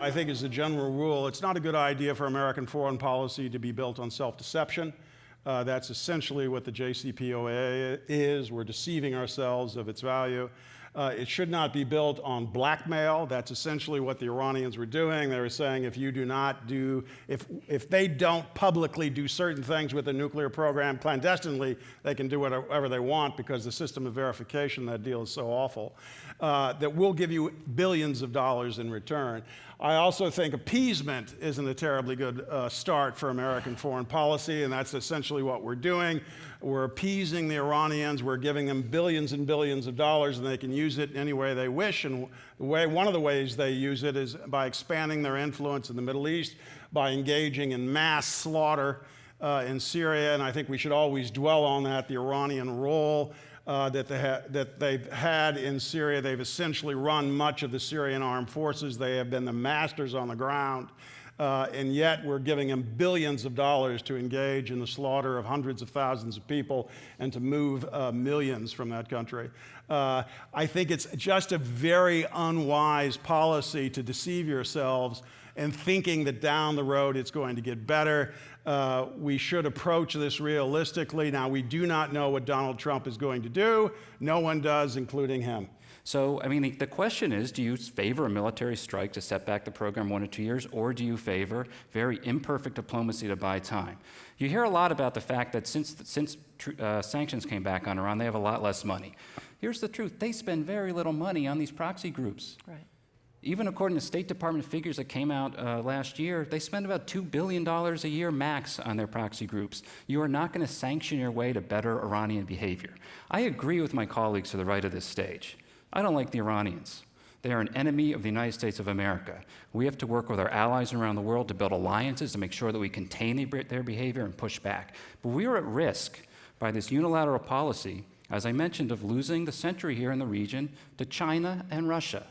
I think as a general rule, it's not a good idea for American foreign policy to be built on self-deception. That's essentially what the JCPOA is. We're deceiving ourselves of its value. It should not be built on blackmail. That's essentially what the Iranians were doing. They were saying if they don't publicly do certain things with the nuclear program clandestinely, they can do whatever they want because the system of verification, that deal is so awful, that we'll give you billions of dollars in return. I also think appeasement isn't a terribly good start for American foreign policy, and that's essentially what we're doing. We're appeasing the Iranians. We're giving them billions and billions of dollars, and they can use it any way they wish. And one of the ways they use it is by expanding their influence in the Middle East, by engaging in mass slaughter in Syria. And I think we should always dwell on that, the Iranian role that they've had in Syria. They've essentially run much of the Syrian armed forces. They have been the masters on the ground. And yet we're giving them billions of dollars to engage in the slaughter of hundreds of thousands of people and to move millions from that country. I think it's just a very unwise policy to deceive yourselves and thinking that down the road it's going to get better. We should approach this realistically. Now, we do not know what Donald Trump is going to do. No one does, including him. So, I mean, the question is, do you favor a military strike to set back the program 1 or 2 years, or do you favor very imperfect diplomacy to buy time? You hear a lot about the fact that since sanctions came back on Iran, they have a lot less money. Here's the truth. They spend very little money on these proxy groups. Right. Even according to State Department figures that came out last year, they spend about $2 billion a year max on their proxy groups. You are not going to sanction your way to better Iranian behavior. I agree with my colleagues to the right of this stage. I don't like the Iranians. They are an enemy of the United States of America. We have to work with our allies around the world to build alliances to make sure that we contain their behavior and push back. But we are at risk by this unilateral policy, as I mentioned, of losing the century here in the region to China and Russia.